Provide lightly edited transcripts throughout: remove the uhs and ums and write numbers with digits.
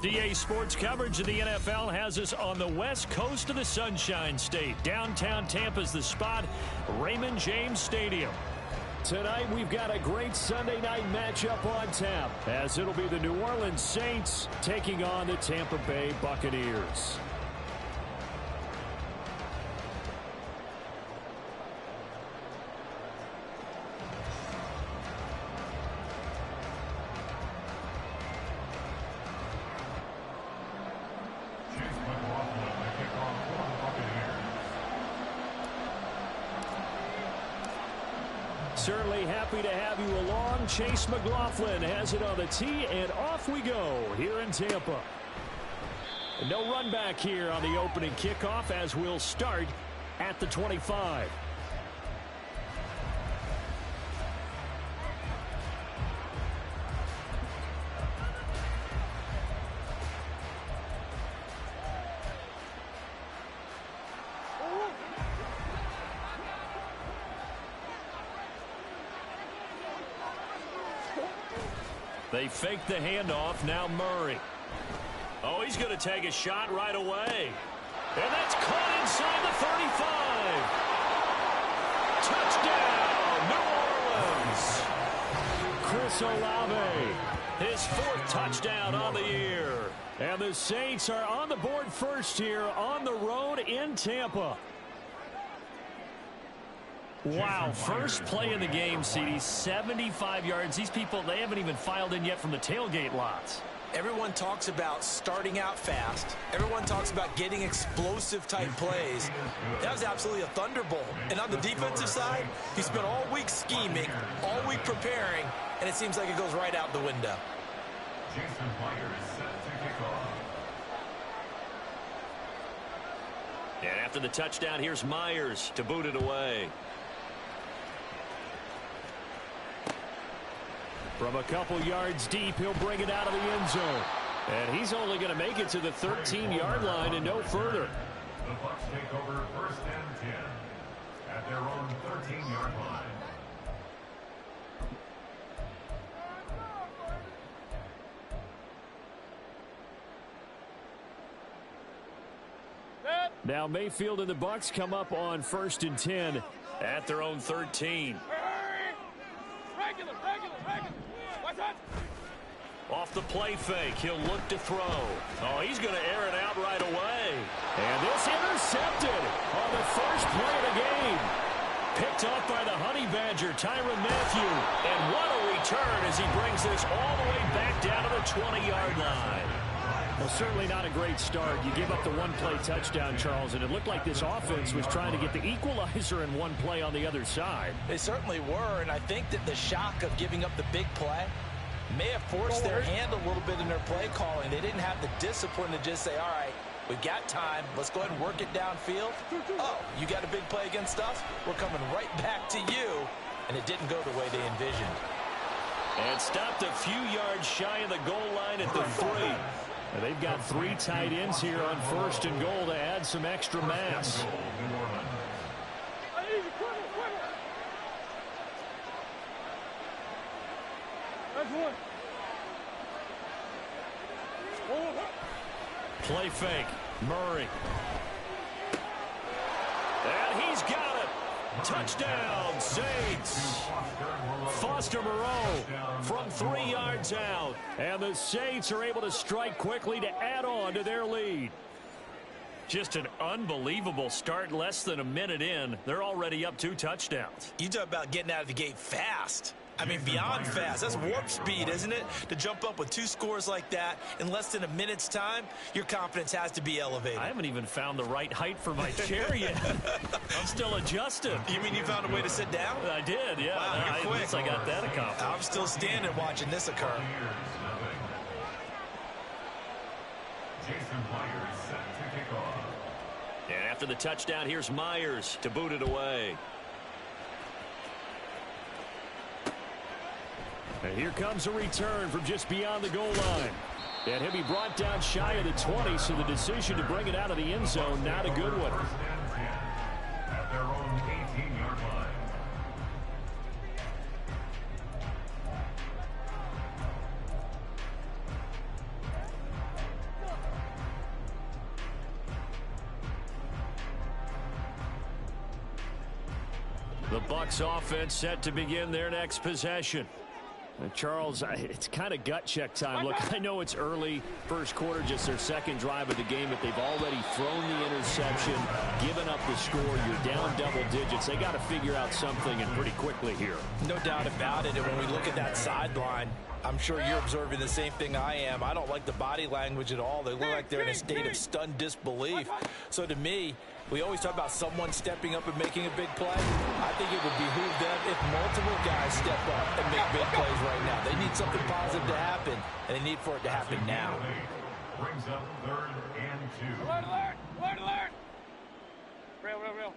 DA Sports coverage of the NFL has us on the west coast of the Sunshine State. Downtown Tampa's the spot, Raymond James Stadium. Tonight we've got a great Sunday night matchup on tap, as it'll be the New Orleans Saints taking on the Tampa Bay Buccaneers. Certainly happy to have you along. Chase McLaughlin has it on the tee, and off we go here in Tampa. No run back here on the opening kickoff, as we'll start at the 25. They fake the handoff. Now Murray. Oh, he's going to take a shot right away. And that's caught inside the 35. Touchdown, New Orleans. Chris Olave, his fourth touchdown on the year. And the Saints are on the board first here on the road in Tampa. Wow, first play in the game, CD, 75 yards. These people, they haven't even filed in yet from the tailgate lots. Everyone talks about starting out fast. Everyone talks about getting explosive-type plays. That was absolutely a thunderbolt. And on the defensive side, he spent all week scheming, all week preparing, and it seems like it goes right out the window. And after the touchdown, here's Myers to boot it away. From a couple yards deep, he'll bring it out of the end zone. And he's only going to make it to the 13-yard line and no further. The Bucs take over first and 10 at their own 13-yard line. Now Mayfield and the Bucs come up on first and 10 at their own 13. Regular. Off the play fake, he'll look to throw. Oh, he's going to air it out right away. And this intercepted on the first play of the game. Picked off by the Honey Badger, Tyrann Mathieu. And what a return as he brings this all the way back down to the 20-yard line. Well, certainly not a great start. You give up the one-play touchdown, Charles, and it looked like this offense was trying to get the equalizer in one play on the other side. They certainly were, and I think that the shock of giving up the big play may have forced their hand a little bit in their play calling. They didn't have the discipline to just say, all right, we've got time. Let's go ahead and work it downfield. Oh, you got a big play against us? We're coming right back to you. And it didn't go the way they envisioned. And stopped a few yards shy of the goal line at the 3. And they've got 3 tight ends here on first and goal to add some extra mass. Play fake. Murray. And he's got it. Touchdown, Saints. Foster Moreau from 3 yards out. And the Saints are able to strike quickly to add on to their lead. Just an unbelievable start. Less than a minute in, they're already up 2 touchdowns. You talk about getting out of the gate fast. I mean, beyond fast. That's warp speed, isn't it? To jump up with 2 scores like that in less than a minute's time, your confidence has to be elevated. I haven't even found the right height for my chair yet. I'm still adjusting. You mean you found a way to sit down? I did, yeah. Wow, you're quick. At least I got that accomplished. I'm still standing watching this occur. Jason Myers set to kick off. And after the touchdown, here's Myers to boot it away. And here comes a return from just beyond the goal line. And he'll be brought down shy of the 20, so the decision to bring it out of the end zone, not a good one. First and 10 at their own 18-yard line. The Bucs offense set to begin their next possession. Charles, it's kind of gut check time. Look, I know it's early, first quarter, just their second drive of the game, but they've already thrown the interception, given up the score. You're down double digits. They got to figure out something, and pretty quickly here. No doubt about it. And when we look at that sideline, I'm sure you're observing the same thing I am. I don't like the body language at all. They look like they're in a state of stunned disbelief. So to me, we always talk about someone stepping up and making a big play. I think it would behoove them if multiple guys step up and make big plays right now. They need something positive to happen, and they need for it to happen now. Brings up 3rd and 2. Alert, alert! Alert, alert! Real.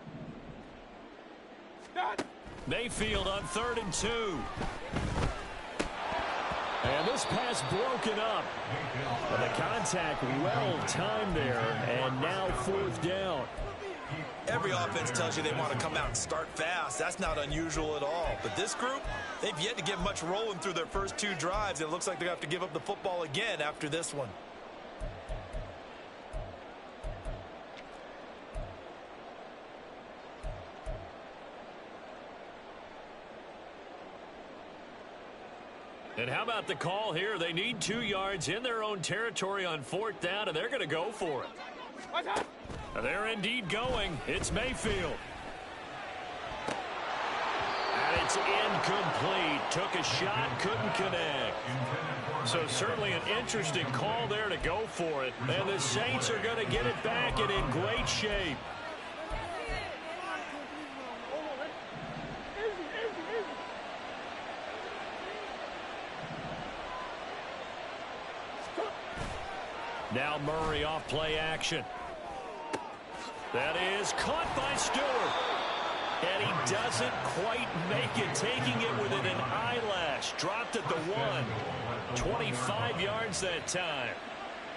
Done! Mayfield on 3rd and 2. And this pass broken up. But the contact well timed there, and now 4th down. Every offense tells you they want to come out and start fast. That's not unusual at all. But this group, they've yet to get much rolling through their first 2 drives. It looks like they're going to have to give up the football again after this one. And how about the call here? They need 2 yards in their own territory on 4th down, and they're going to go for it. What's up? They're indeed going. It's Mayfield. And it's incomplete. Took a shot, couldn't connect. So certainly an interesting call there to go for it. And the Saints are going to get it back and in great shape. Now Murray off play action. That is caught by Stewart. And he doesn't quite make it, taking it within an eyelash. Dropped at the 1. 25 yards that time.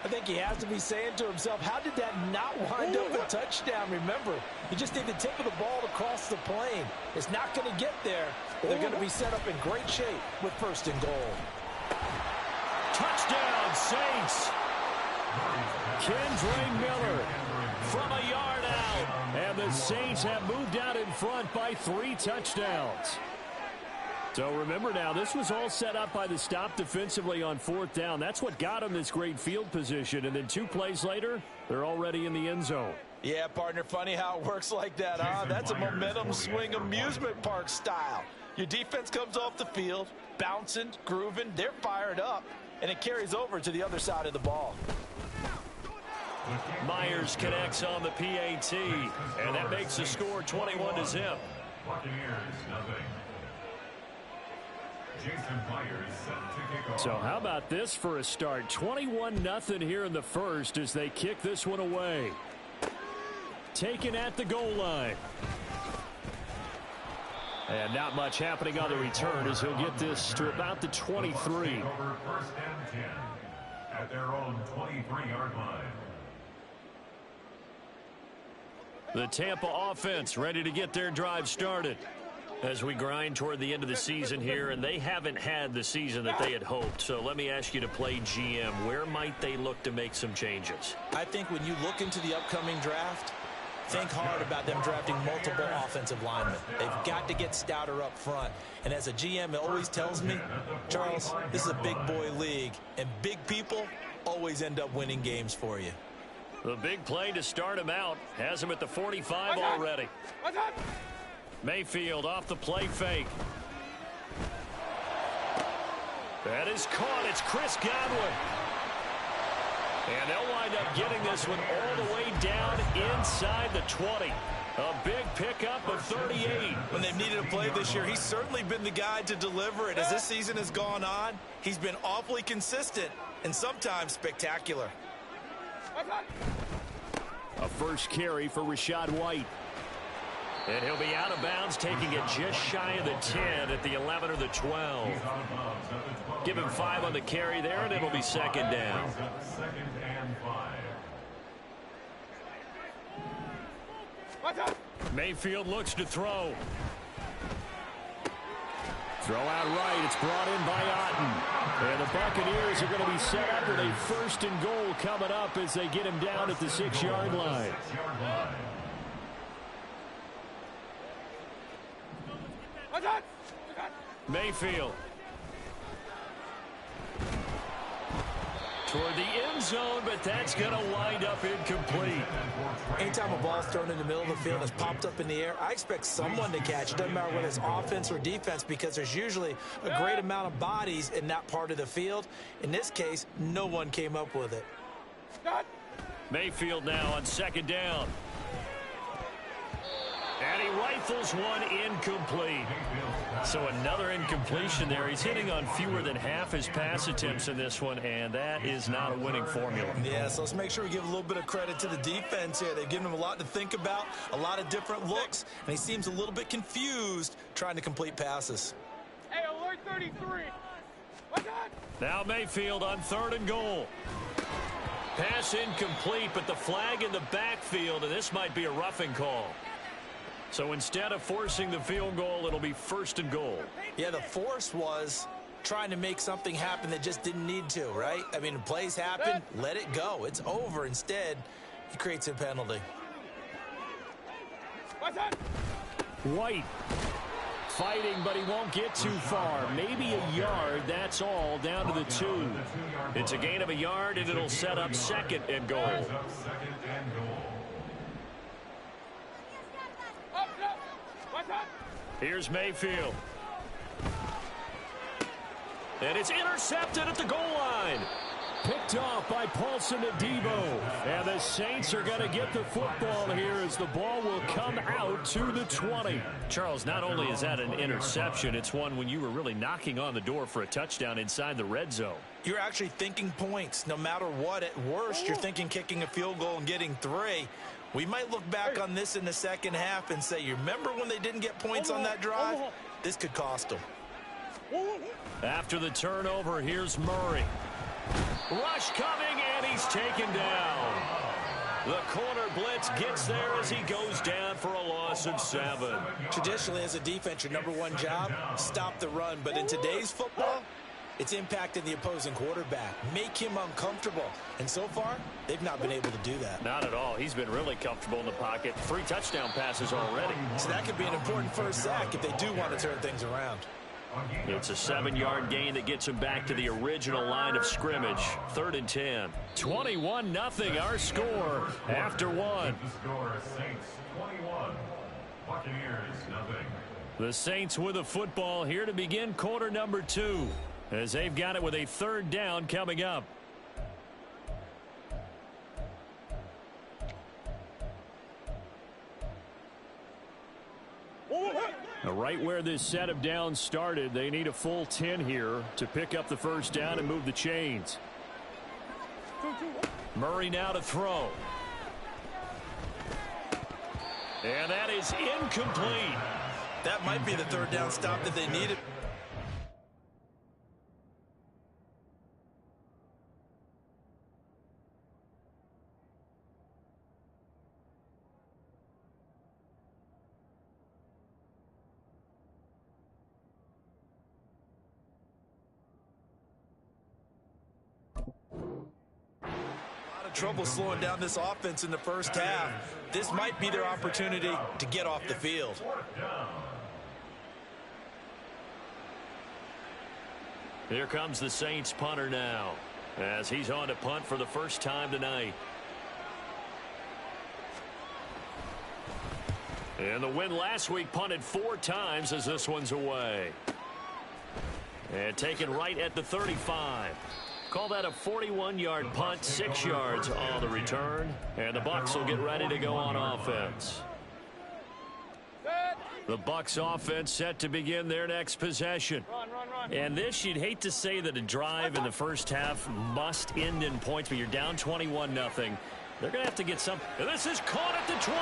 I think he has to be saying to himself, how did that not wind up a touchdown? Remember, you just need the tip of the ball to cross the plane. It's not going to get there, but they're going to be set up in great shape with 1st and goal. Touchdown, Saints. Kendre Miller from a yard out. And the Saints have moved out in front by 3 touchdowns. So remember now, this was all set up by the stop defensively on 4th down. That's what got them this great field position. And then 2 plays later, they're already in the end zone. Yeah, partner, funny how it works like that, huh? That's a momentum swing amusement park style. Your defense comes off the field, bouncing, grooving, they're fired up, and it carries over to the other side of the ball. Myers connects on the PAT, and that makes the score 21-0. So how about this for a start? 21-0 here in the first as they kick this one away. Taken at the goal line. And not much happening on the return as he'll get this to about the 23. 1st and 10 at their own 23-yard line. The Tampa offense ready to get their drive started as we grind toward the end of the season here, and they haven't had the season that they had hoped. So let me ask you to play GM. Where might they look to make some changes? I think when you look into the upcoming draft, think hard about them drafting multiple offensive linemen. They've got to get stouter up front. And as a GM, it always tells me, Charles, this is a big boy league, and big people always end up winning games for you. The big play to start him out has him at the 45 already. Mayfield off the play fake. That is caught. It's Chris Godwin. And they'll wind up getting this one all the way down inside the 20. A big pickup of 38. When they've needed a play this year, he's certainly been the guy to deliver it. As this season has gone on, he's been awfully consistent and sometimes spectacular. A first carry for Rachaad White. And he'll be out of bounds, taking it just shy of the 10 at the 11 or the 12. Give him 5 on the carry there, and it'll be 2nd down. Mayfield looks to throw. Throw out right. It's brought in by Otten. And the Buccaneers are going to be set up with a 1st and goal coming up as they get him down at the 6-yard line. Mayfield. Toward the end zone, but that's going to wind up incomplete. Anytime a ball's thrown in the middle of the field that's popped up in the air, I expect someone to catch. It doesn't matter whether it's offense or defense, because there's usually a great amount of bodies in that part of the field. In this case, no one came up with it. Mayfield now on second down. And he rifles one incomplete. So another incompletion there. He's hitting on fewer than half his pass attempts in this one, and that is not a winning formula. Yeah, so let's make sure we give a little bit of credit to the defense here. They've given him a lot to think about, a lot of different looks, and he seems a little bit confused trying to complete passes. Hey, alert 33. What's that? Now Mayfield on 3rd and goal. Pass incomplete, but the flag in the backfield, and this might be a roughing call. So instead of forcing the field goal, it'll be 1st and goal. Yeah, the force was trying to make something happen that just didn't need to, right? I mean, plays happen, let it go. It's over. Instead, he creates a penalty. What's that? White fighting, but he won't get too far. Maybe a yard, that's all, down to the 2. It's a gain of a yard, and it'll set up 2nd and goal. Here's Mayfield. And it's intercepted at the goal line. Picked off by Paulson Adebo. And the Saints are going to get the football here as the ball will come out to the 20. Charles, not only is that an interception, it's one when you were really knocking on the door for a touchdown inside the red zone. You're actually thinking points. No matter what, at worst, you're thinking kicking a field goal and getting 3. We might look back on this in the second half and say, you remember when they didn't get points on that drive? This could cost them. After the turnover, here's Murray. Rush coming, and he's taken down. The corner blitz gets there as he goes down for a loss of 7. Traditionally, as a defense, your number one job, stop the run. But in today's football, it's impacting the opposing quarterback. Make him uncomfortable. And so far, they've not been able to do that. Not at all. He's been really comfortable in the pocket. 3 touchdown passes already. So that could be an important first sack if they do want to turn things around. It's a 7-yard gain that gets him back to the original line of scrimmage. 3rd and 10. 21-0 our score after 1. The score, Saints 21, Buccaneers 0. The Saints with the football here to begin quarter number 2. As they've got it with a 3rd down coming up. Right where this set of downs started, they need a full 10 here to pick up the 1st down and move the chains. Murray now to throw. And that is incomplete. That might be the 3rd down stop that they needed. Trouble slowing down this offense in the first half. This might be their opportunity to get off the field. Here comes the Saints punter now, as he's on to punt for the first time tonight. And the win last week punted 4 times as this one's away. And taken right at the 35. Call that a 41-yard punt, 6 yards on the return. And the Bucs will get ready to go on offense. The Bucs offense set to begin their next possession. Run. And this, you'd hate to say that a drive in the first half must end in points, but you're down 21-0. They're going to have to get some. And this is caught at the 20.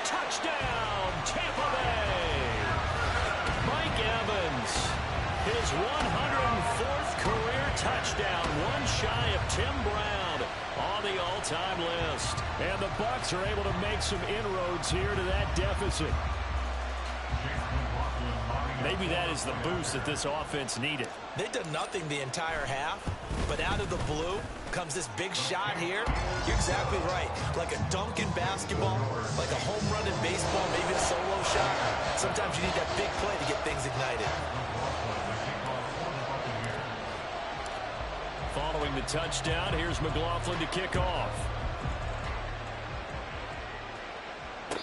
Touchdown, Tampa Bay. Mike Evans, his 104th career touchdown, one shy of Tim Brown on the all-time list. And the Bucs are able to make some inroads here to that deficit. Maybe that is the boost that this offense needed. They've done nothing the entire half, but out of the blue comes this big shot here. You're exactly right. Like a dunk in basketball, like a home run in baseball, maybe a solo shot. Sometimes you need that big play to get things ignited. Following the touchdown, here's McLaughlin to kick off.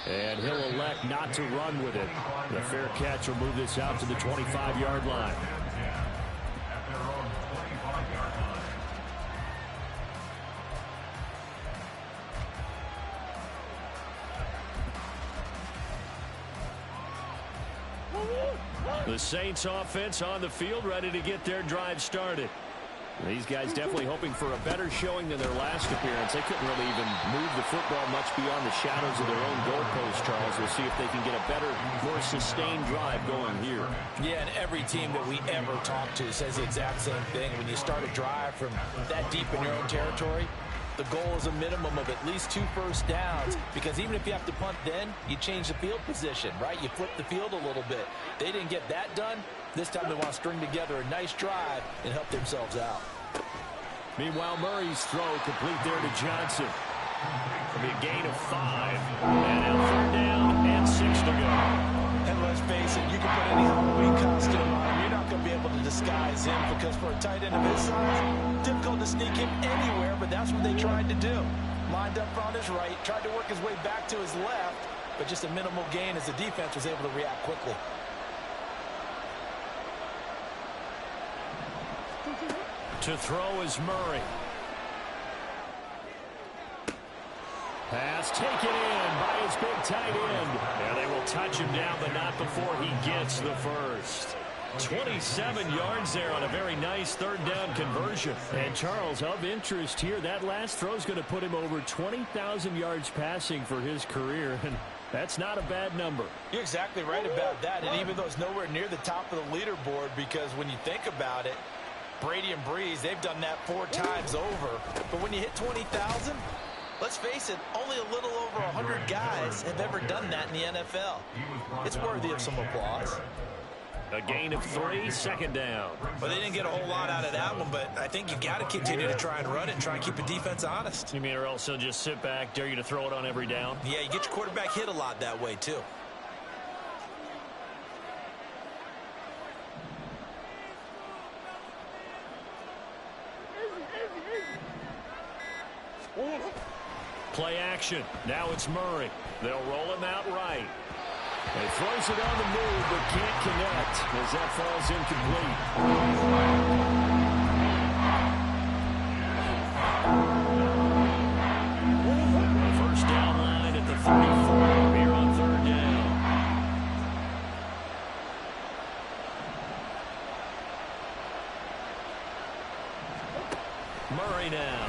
And he'll elect not to run with it. The fair catch will move this out to the 25-yard line. The Saints offense on the field, ready to get their drive started. These guys definitely hoping for a better showing than their last appearance. They couldn't really even move the football much beyond the shadows of their own goalpost, Charles. We'll see if they can get a better, more sustained drive going here. Yeah, and every team that we ever talk to says the exact same thing. When you start a drive from that deep in your own territory, the goal is a minimum of at least 2 first downs, because even if you have to punt then, you change the field position, right? You flip the field a little bit. They didn't get that done. This time they want to string together a nice drive and help themselves out. Meanwhile, Murray's throw complete there to Johnson. It'll be a gain of 5. And a 3rd down and 6 to go. And let's face it, you can put any Halloween costume on him. You're not going to be able to disguise him, because for a tight end of his size, difficult to sneak him anywhere, but that's what they tried to do. Lined up on his right, tried to work his way back to his left, but just a minimal gain as the defense was able to react quickly. To throw is Murray. Pass taken in by his big tight end. And they will touch him down, but not before he gets the first. 27 yards there on a very nice 3rd down conversion. And Charles, of interest here, that last throw is going to put him over 20,000 yards passing for his career. And that's not a bad number. You're exactly right about that. And even though it's nowhere near the top of the leaderboard, because when you think about it, Brady and Breeze, they've done that 4 times over. But when you hit 20,000, let's face it, only a little over 100 guys have ever done that in the NFL. It's worthy of some applause. A gain of 3, 2nd down. Well, they didn't get a whole lot out of that one, but I think you've got to continue to try and run it and try and keep the defense honest. You mean, or else they'll just sit back, dare you to throw it on every down? Yeah, you get your quarterback hit a lot that way, too. Play action. Now it's Murray. They'll roll him out right. He throws it on the move, but can't connect as that falls incomplete. First down line at the 34 here on 3rd down. Murray now.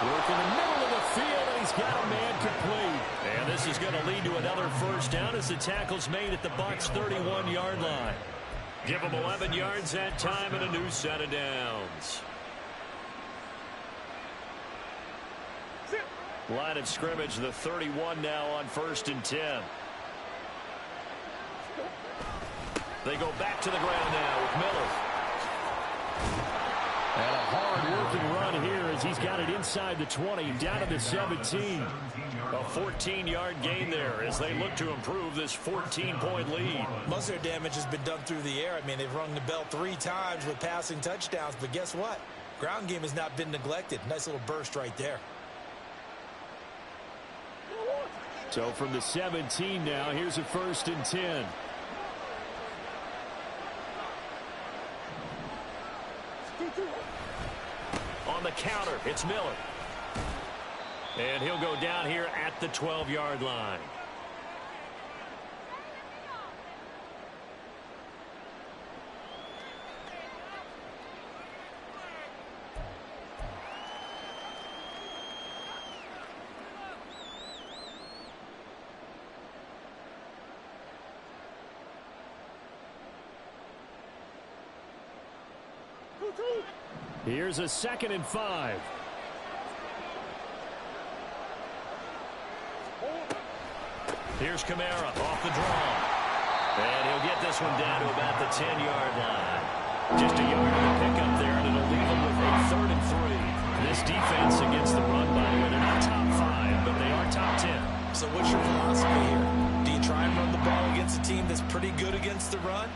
Work in the middle of the field, and he's got a man complete. And this is going to lead to another first down as the tackle's made at the Bucs' 31-yard line. Give them 11 yards that time and a new set of downs. Line of scrimmage, the 31 now on 1st and 10. They go back to the ground now with Miller. And a hard-working run here as he's got it inside the 20, down to the 17. A 14-yard gain there as they look to improve this 14-point lead. Most of their damage has been done through the air. I mean, they've rung the bell 3 times with passing touchdowns, but guess what? Ground game has not been neglected. Nice little burst right there. So from the 17 now, here's a 1st and 10. On the counter, it's Miller. And he'll go down here at the 12-yard line. Here's a 2nd and 5. Here's Kamara off the draw. And he'll get this one down to about the 10-yard line. Just a yard to pick up there, and it'll leave them with a 3rd and 3. This defense against the run, by the way, they're not top 5, but they are top 10. So what's your philosophy here? Do you try and run the ball against a team that's pretty good against the run?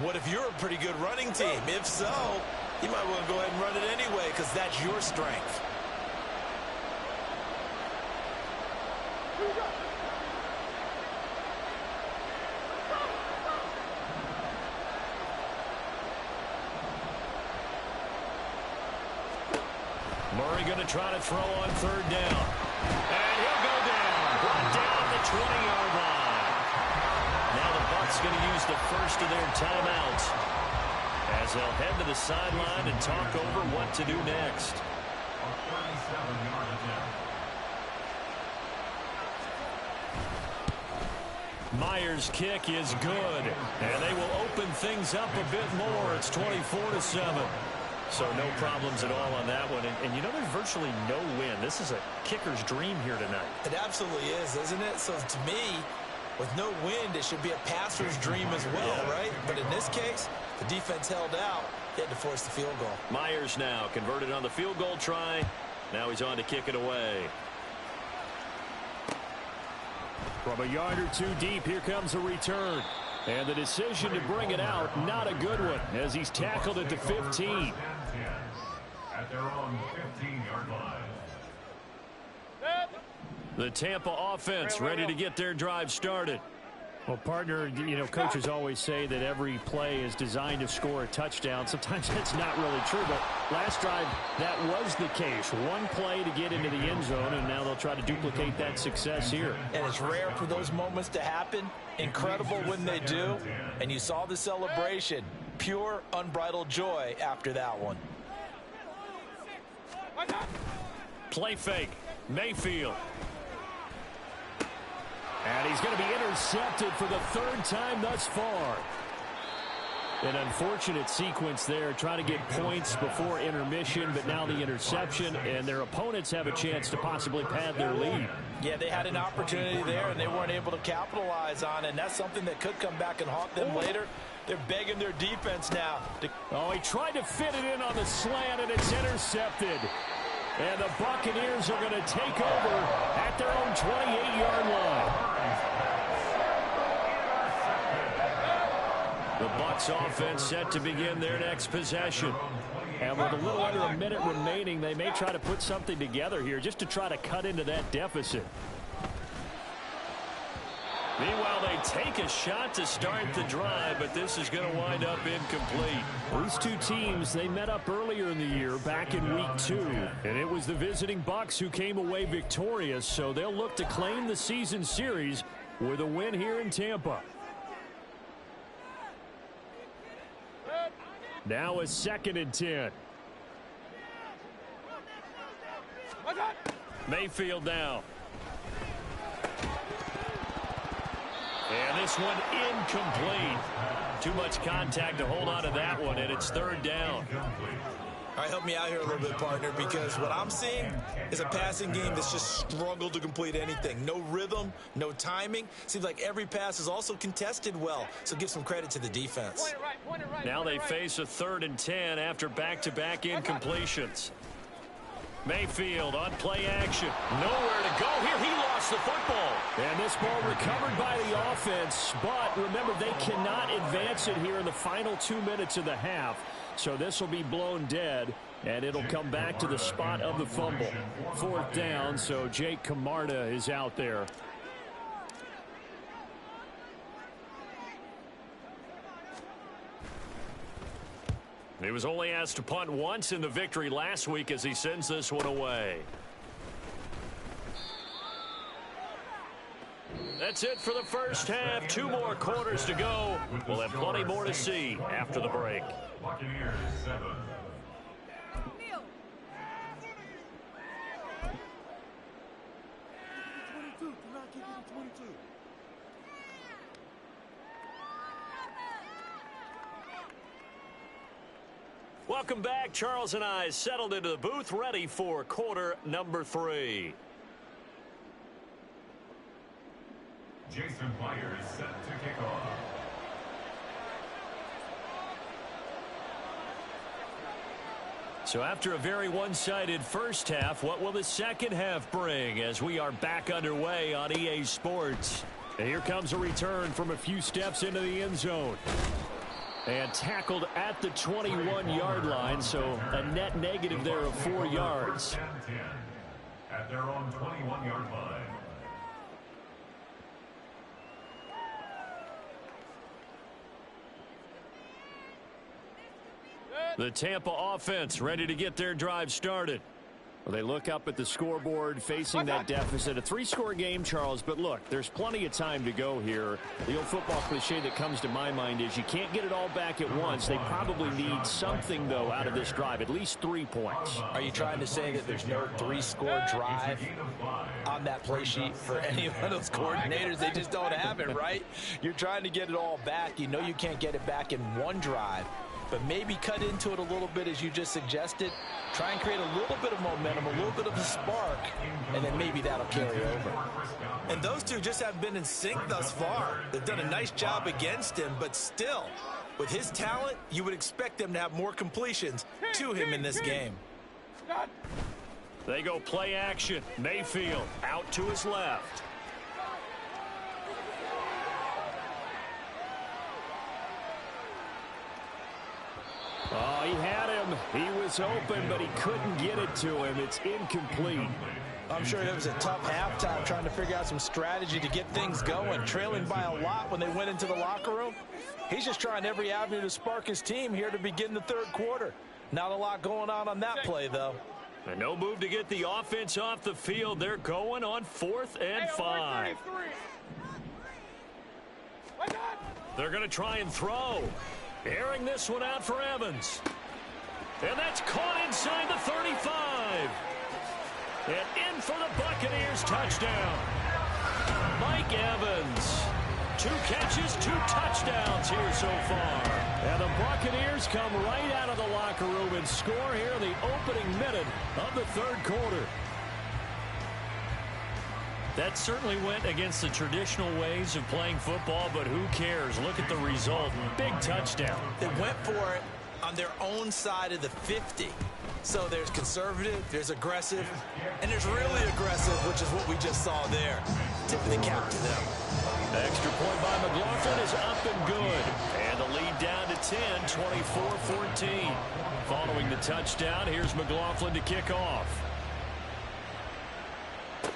What if you're a pretty good running team? If so, you might want to go ahead and run it anyway because that's your strength. Murray going to try to throw on 3rd down. And he'll go down. Brought down the 20-yard line. Now the Bucs going to use the first of their timeouts as they'll head to the sideline and talk over what to do next. A 37-yard attempt. Myers' kick is good, and they will open things up a bit more. It's 24-7. So no problems at all on that one. And you know, there's virtually no win. This is a kicker's dream here tonight. It absolutely is, isn't it? So to me, with no wind, it should be a passer's dream as well, right? But in this case, the defense held out. They had to force the field goal. Myers now converted on the field goal try. Now he's on to kick it away. From a yard or two deep, here comes a return. And the decision to bring it out, not a good one, as he's tackled at the 15. At their own 15-yard line. The Tampa offense ready to get their drive started. Well, partner, you know, coaches always say that every play is designed to score a touchdown. Sometimes that's not really true, but last drive, that was the case. One play to get into the end zone, and now they'll try to duplicate that success here. And it's rare for those moments to happen. Incredible when they do. And you saw the celebration. Pure, unbridled joy after that one. Play fake. Mayfield. And he's going to be intercepted for the 3rd time thus far. An unfortunate sequence there, trying to get points before intermission, but now the interception, and their opponents have a chance to possibly pad their lead. Yeah, they had an opportunity there, and they weren't able to capitalize on it, and that's something that could come back and haunt them later. They're begging their defense now. Oh, he tried to fit it in on the slant, and it's intercepted. And the Buccaneers are going to take over at their own 28-yard line. The Bucs offense set to begin their next possession. And with a little under a minute remaining, they may try to put something together here just to try to cut into that deficit. Meanwhile, they take a shot to start the drive, but this is going to wind up incomplete. These two teams, they met up earlier in the year, back in week 2. And it was the visiting Bucs who came away victorious, so they'll look to claim the season series with a win here in Tampa. Now a 2nd and 10. Mayfield now. And this one incomplete. Too much contact to hold on to that one, and it's 3rd down. All right, help me out here a little bit, partner, because what I'm seeing is a passing game that's just struggled to complete anything. No rhythm, no timing. Seems like every pass is also contested well, so give some credit to the defense. Now they face a 3rd and 10 after back-to-back incompletions. Mayfield on play action. Nowhere to go here. He lost the football. And this ball recovered by the offense. But remember, they cannot advance it here in the final 2 minutes of the half. So this will be blown dead, and it'll come back to the spot of the fumble. 4th down, so Jake Camarda is out there. He was only asked to punt once in the victory last week as he sends this one away. That's it for the first half. 2 more quarters to go. We'll have plenty more to see after the break. Buccaneers 7. Welcome back. Charles and I settled into the booth, ready for quarter number 3. Jason Myers set to kick off. So after a very one-sided first half, what will the second half bring as we are back underway on EA Sports? And here comes a return from a few steps into the end zone. And tackled at the 21-yard line, so a net negative there of 4 yards. At their own 21-yard line. The Tampa offense ready to get their drive started. Well, they look up at the scoreboard facing that deficit. A 3-score game, Charles, but look, there's plenty of time to go here. The old football cliche that comes to my mind is you can't get it all back at once. They probably need something, though, out of this drive, at least 3 points. Are you trying to say that there's no 3-score drive on that play sheet for any one of those coordinators? They just don't have it, right? You're trying to get it all back. You know you can't get it back in one drive. But maybe cut into it a little bit as you just suggested. Try and create a little bit of momentum, a little bit of a spark, and then maybe that'll carry over. And those two just haven't been in sync thus far. They've done a nice job against him, but still, with his talent, you would expect them to have more completions to him in this game. They go play action. Mayfield out to his left. Oh, he had him. He was open, but he couldn't get it to him. It's incomplete. I'm sure it was a tough halftime trying to figure out some strategy to get things going. Trailing by a lot when they went into the locker room. He's just trying every avenue to spark his team here to begin the third quarter. Not a lot going on that play, though. And no move to get the offense off the field. They're going on 4th and 5. They're going to try and throw. Airing this one out for Evans. And that's caught inside the 35. And in for the Buccaneers touchdown. Mike Evans. 2 catches, 2 touchdowns here so far. And the Buccaneers come right out of the locker room and score here in the opening minute of the third quarter. That certainly went against the traditional ways of playing football, but who cares? Look at the result. Big touchdown. They went for it on their own side of the 50. So there's conservative, there's aggressive, and there's really aggressive, which is what we just saw there. Tip of the cap to them. Extra point by McLaughlin is up and good. And the lead down to 10, 24-14. Following the touchdown, here's McLaughlin to kick off.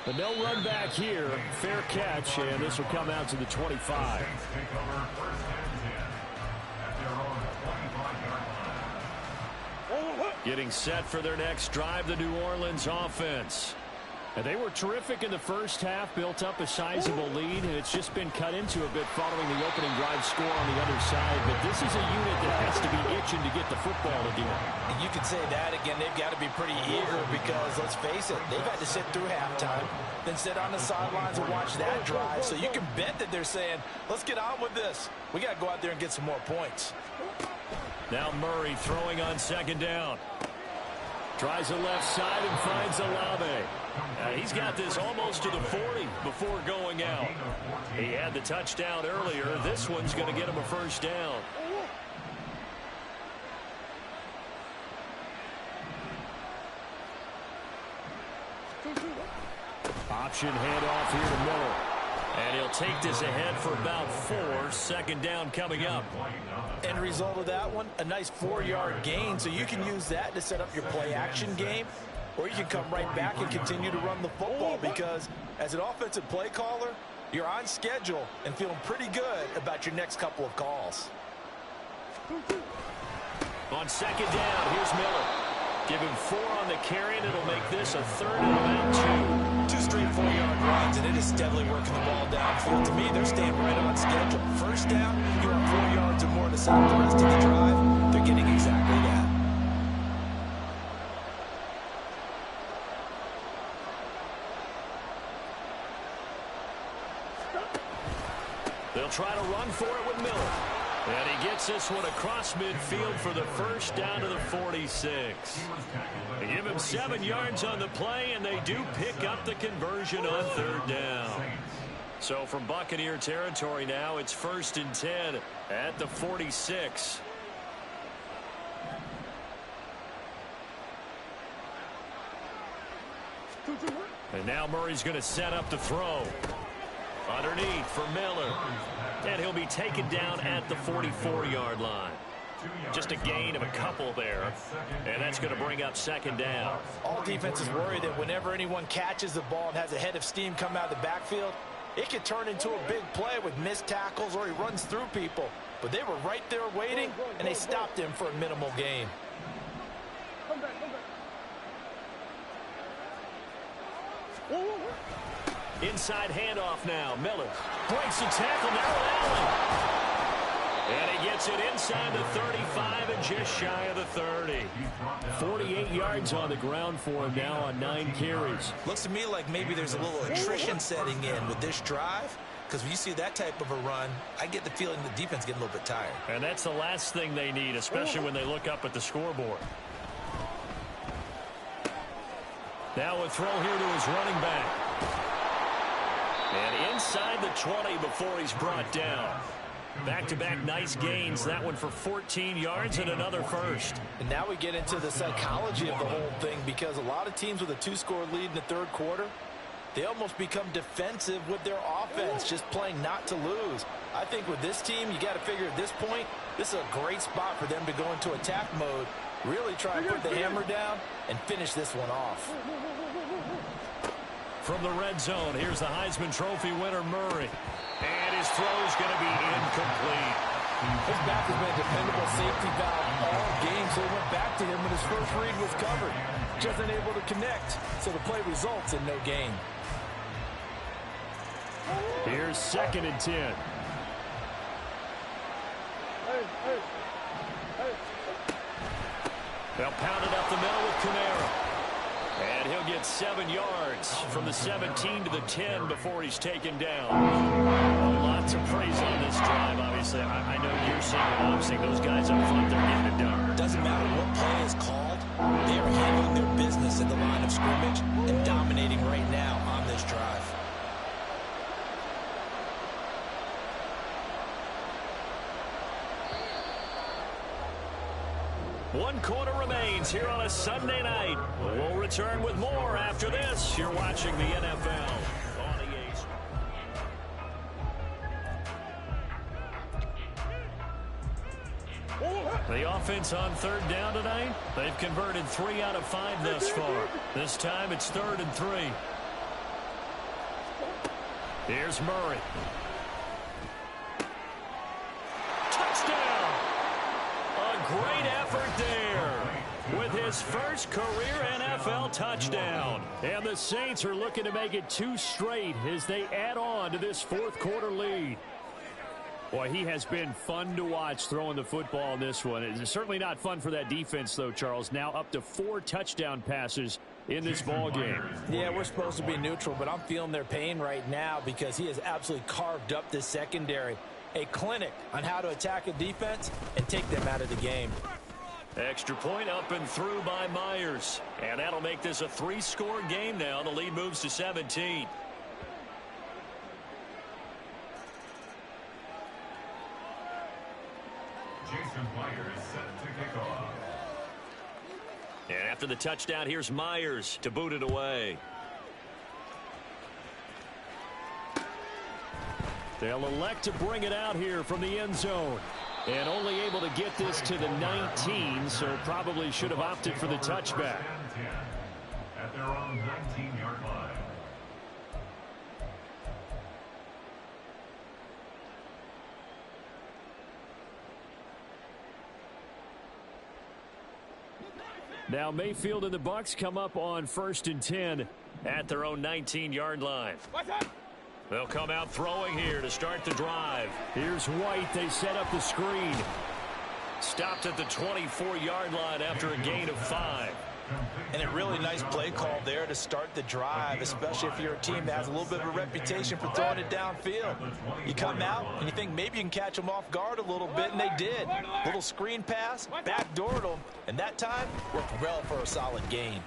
But no run back here. Fair catch, and this will come out to the 25. Getting set for their next drive, the New Orleans offense. And they were terrific in the first half, built up a sizable lead, and it's just been cut into a bit following the opening drive score on the other side. But this is a unit that has to be itching to get the football again. And you can say that again. They've got to be pretty eager because, let's face it, they've had to sit through halftime, then sit on the sidelines and watch that drive. So you can bet that they're saying, let's get on with this. We got to go out there and get some more points. Now Murray throwing on second down. Tries the left side and finds Olave. He's got this almost to the 40 before going out. He had the touchdown earlier. This one's going to get him a first down. Option handoff here to Miller. And he'll take this ahead for about 4. Second down coming up. End result of that one, a nice 4-yard gain. So you can use that to set up your play action game, or you can come right back and continue to run the football because as an offensive play caller, you're on schedule and feeling pretty good about your next couple of calls. On second down, here's Miller. Give him 4 on the carry, and it'll make this a 3rd and about 2. 2 straight 4-yard runs, and it is steadily working the ball downfield. To me, they're staying right on schedule. First down, you want 4 yards or more to set up the rest of the drive. They're getting exactly that. They'll try to run for it with Miller. And he gets this one across midfield for the first down to the 46. They give him 7 yards on the play, and they do pick up the conversion on 3rd down. So from Buccaneer territory now, it's 1st and 10 at the 46. And now Murray's going to set up the throw. Underneath for Miller. And he'll be taken down at the 44-yard line. Just a gain of a couple there. And that's going to bring up second down. All defenses worry that whenever anyone catches the ball and has a head of steam come out of the backfield, it could turn into a big play with missed tackles or he runs through people. But they were right there waiting, and they stopped him for a minimal gain. Inside handoff now. Miller breaks the tackle. Now Allen. And he gets it inside the 35 and just shy of the 30. 48 yards on the ground for him now on 9 carries. Looks to me like maybe there's a little attrition setting in with this drive. Because when you see that type of a run, I get the feeling the defense getting a little bit tired. And that's the last thing they need, especially when they look up at the scoreboard. Now a throw here to his running back. And inside the 20 before he's brought down. Back-to-back nice gains. That one for 14 yards and another first. And now we get into the psychology of the whole thing, because a lot of teams with a 2-score lead in the third quarter, they almost become defensive with their offense, just playing not to lose. I think with this team, you got to figure at this point, this is a great spot for them to go into attack mode, really try and put the hammer down and finish this one off. From the red zone, here's the Heisman Trophy winner, Murray. And his throw's going to be incomplete. His back has been a dependable safety valve all game, so he went back to him when his first read was covered. Just unable to connect, so the play results in no gain. Here's 2nd and 10. They'll pound it up the middle with Kamara. And he'll get 7 yards from the 17 to the 10 before he's taken down. Lots of praise on this drive, obviously. I know you're seeing it. I'm seeing those guys up front. They're getting it done. Doesn't matter what play is called. They are handling their business at the line of scrimmage and dominating right now on this drive. One quarter remains here on a Sunday night. We'll return with more after this. You're watching the NFL on EA. The offense on 3rd down tonight. They've converted 3 out of 5 thus far. This time it's 3rd and 3. Here's Murray. Touchdown! A great effort there with his first career NFL touchdown. And the Saints are looking to make it 2 straight as they add on to this 4th quarter lead. Boy, he has been fun to watch throwing the football in this one. It's certainly not fun for that defense, though, Charles. Now up to 4 touchdown passes in this ball game. Yeah, we're supposed to be neutral, but I'm feeling their pain right now because he has absolutely carved up this secondary. A clinic on how to attack a defense and take them out of the game. Extra point up and through by Myers. And that'll make this a 3-score game now. The lead moves to 17. Jason Myers set to kick off. And after the touchdown, here's Myers to boot it away. They'll elect to bring it out here from the end zone. And only able to get this to the 19, so probably should have opted for the touchback. At their own 19-yard line. Now Mayfield and the Bucs come up on 1st and 10 at their own 19-yard line. They'll come out throwing here to start the drive. Here's White. They set up the screen. Stopped at the 24-yard line after a gain of 5. And a really nice play call there to start the drive, especially if you're a team that has a little bit of a reputation for throwing it downfield. You come out and you think maybe you can catch them off guard a little bit, and they did. Little screen pass, backdoored them, and that time worked well for a solid gain.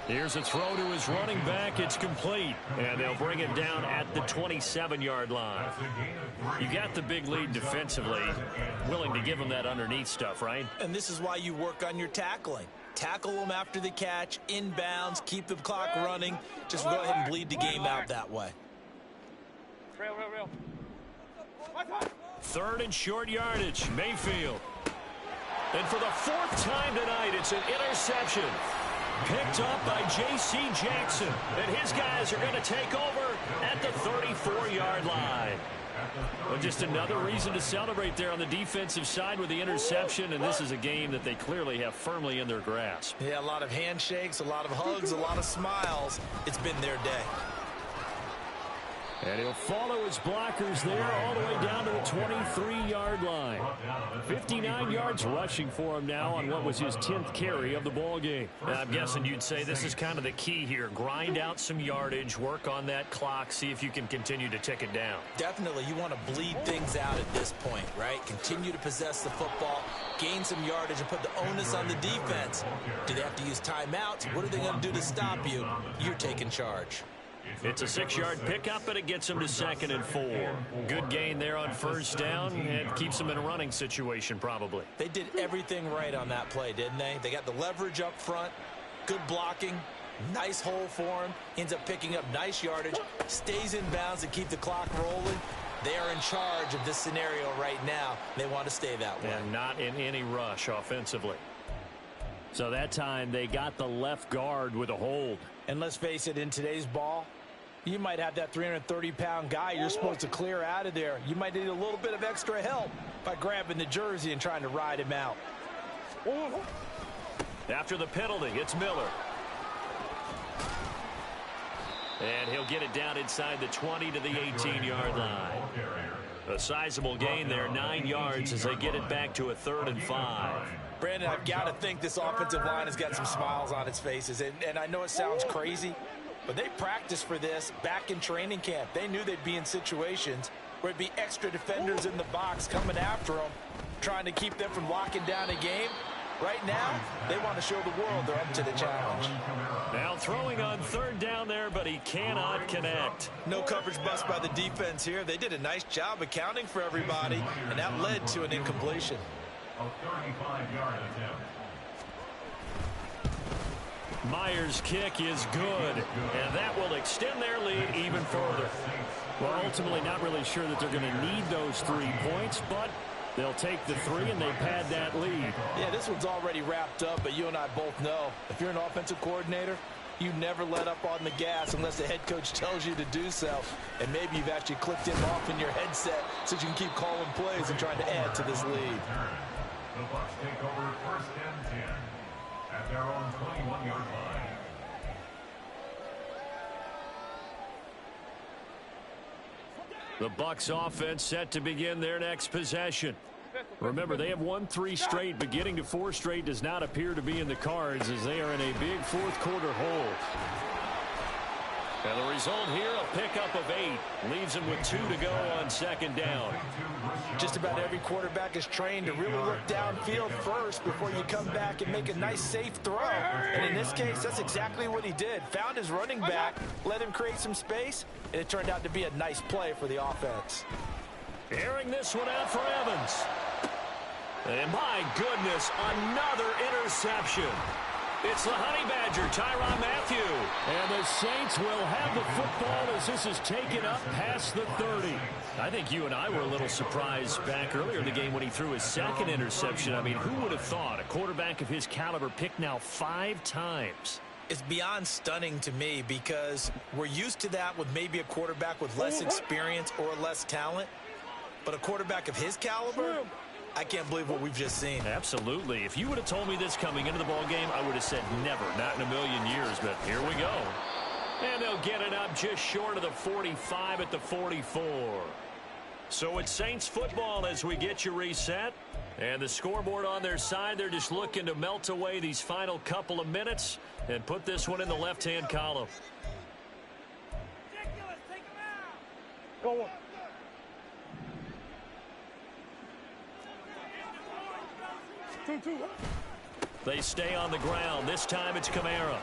Here's a throw to his running back. It's complete. And they'll bring him down at the 27-yard line. You got the big lead defensively. Willing to give him that underneath stuff, right? And this is why you work on your tackling. Tackle them after the catch, inbounds, keep the clock running. Just go ahead and bleed the game out that way. Real. 3rd and short yardage. Mayfield. And for the 4th time tonight, it's an interception. Picked up by J.C. Jackson. And his guys are going to take over at the 34-yard line. Well, just another reason to celebrate there on the defensive side with the interception, and this is a game that they clearly have firmly in their grasp. Yeah, a lot of handshakes, a lot of hugs, a lot of smiles. It's been their day. And he'll follow his blockers there all the way down to the 23-yard line. 59 yards rushing for him now on what was his 10th carry of the ball game. I'm guessing you'd say this is kind of the key here. Grind out some yardage, work on that clock, see if you can continue to tick it down. Definitely, you want to bleed things out at this point, right? Continue to possess the football, gain some yardage, and put the onus on the defense. Do they have to use timeouts? What are they going to do to stop you? You're taking charge. It's a 6-yard pickup, and it gets him to 2nd and 4. Good gain there on 1st down, and keeps him in a running situation probably. They did everything right on that play, didn't they? They got the leverage up front, good blocking, nice hole for him, ends up picking up nice yardage, stays in bounds to keep the clock rolling. They are in charge of this scenario right now. They want to stay that way. And not in any rush offensively. So that time they got the left guard with a hold. And let's face it, in today's ball, you might have that 330-pound guy you're supposed to clear out of there. You might need a little bit of extra help by grabbing the jersey and trying to ride him out. After the penalty, it's Miller. And he'll get it down inside the 20 to the 18-yard line. A sizable gain there, 9 yards as they get it back to a 3rd and 5. Brandon, I've got to think this offensive line has got some smiles on its faces. And I know it sounds crazy, but they practiced for this back in training camp. They knew they'd be in situations where it'd be extra defenders in the box coming after them, trying to keep them from locking down a game. Right now, they want to show the world they're up to the challenge. Now throwing on 3rd down there, but he cannot connect. No coverage bust by the defense here. They did a nice job accounting for everybody, and that led to an incompletion. A 35-yard attempt. Myers' kick is good, and that will extend their lead even further. Well, ultimately not really sure that they're going to need those 3 points, but they'll take the 3 and they pad that lead. Yeah, this one's already wrapped up, but you and I both know if you're an offensive coordinator, you never let up on the gas unless the head coach tells you to do so. And maybe you've actually clicked him off in your headset so you can keep calling plays and trying to add to this lead. The Bucs take over 1st and 10 at their own 21-yard line. The Bucs offense set to begin their next possession. Remember, they have won 3 straight, but getting to 4 straight does not appear to be in the cards as they are in a big 4th quarter hole. And the result here, a pickup of 8. Leaves them with 2 to go on 2nd down. Just about every quarterback is trained to really look downfield first before you come back and make a nice, safe throw. And in this case, that's exactly what he did. Found his running back, let him create some space, and it turned out to be a nice play for the offense. Airing this one out for Evans. And my goodness, another interception. It's the Honey Badger, Tyrann Mathieu. And the Saints will have the football as this is taken up past the 30. I think you and I were a little surprised back earlier in the game when he threw his 2nd interception. I mean, who would have thought a quarterback of his caliber picked now 5 times? It's beyond stunning to me because we're used to that with maybe a quarterback with less experience or less talent. But a quarterback of his caliber, I can't believe what we've just seen. Absolutely. If you would have told me this coming into the ball game, I would have said never, not in a million years. But here we go. And they'll get it up just short of the 45 at the 44. So it's Saints football as we get you reset. And the scoreboard on their side, they're just looking to melt away these final couple of minutes and put this one in the left-hand column. Go. They stay on the ground. This time it's Kamara.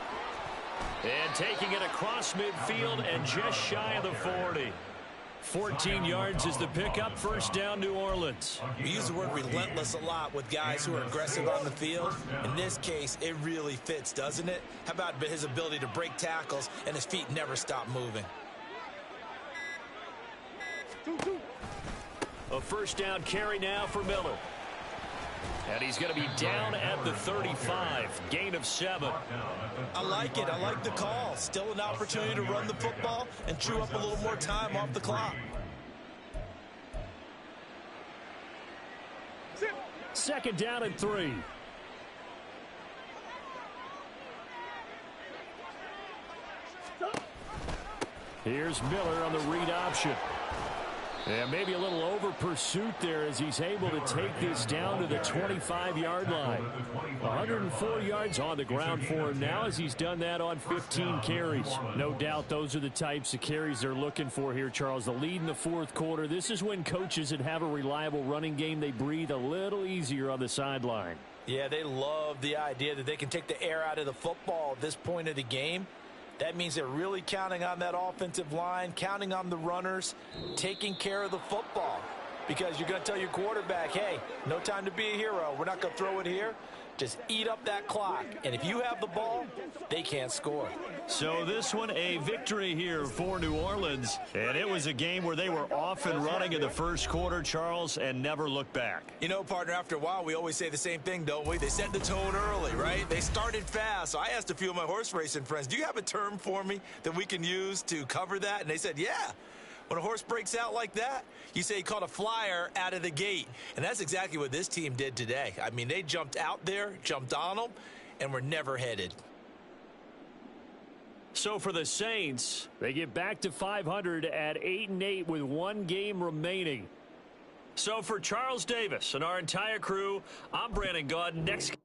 And taking it across midfield and just shy of the 40. 14 yards is the pickup. First down, New Orleans. We use the word relentless a lot with guys who are aggressive on the field. In this case, it really fits, doesn't it? How about his ability to break tackles and his feet never stop moving? A first down carry now for Miller. And he's going to be down at the 35. Gain of 7. I like it. I like the call. Still an opportunity to run the football and chew up a little more time off the clock. Second down and 3. Here's Miller on the read option. And maybe a little over pursuit there as he's able to take this down to the 25-yard line. 104 yards on the ground for him now as he's done that on 15 carries. No doubt those are the types of carries they're looking for here, Charles. The lead in the fourth quarter. This is when coaches that have a reliable running game, they breathe a little easier on the sideline. Yeah, they love the idea that they can take the air out of the football at this point of the game. That means they're really counting on that offensive line, counting on the runners, taking care of the football. Because you're going to tell your quarterback, hey, no time to be a hero. We're not going to throw it here. Just eat up that clock. And if you have the ball, they can't score. So this one, a victory here for New Orleans. And it was a game where they were off and running in the first quarter, Charles, and never looked back. You know, partner, after a while, we always say the same thing, don't we? They set the tone early, right? They started fast. So I asked a few of my horse racing friends, do you have a term for me that we can use to cover that? And they said, yeah. When a horse breaks out like that, you say he caught a flyer out of the gate. And that's exactly what this team did today. I mean, they jumped out there, jumped on them, and were never headed. So for the Saints, they get back to 500 at 8-8 with one game remaining. So for Charles Davis and our entire crew, I'm Brandon Gaudin. Next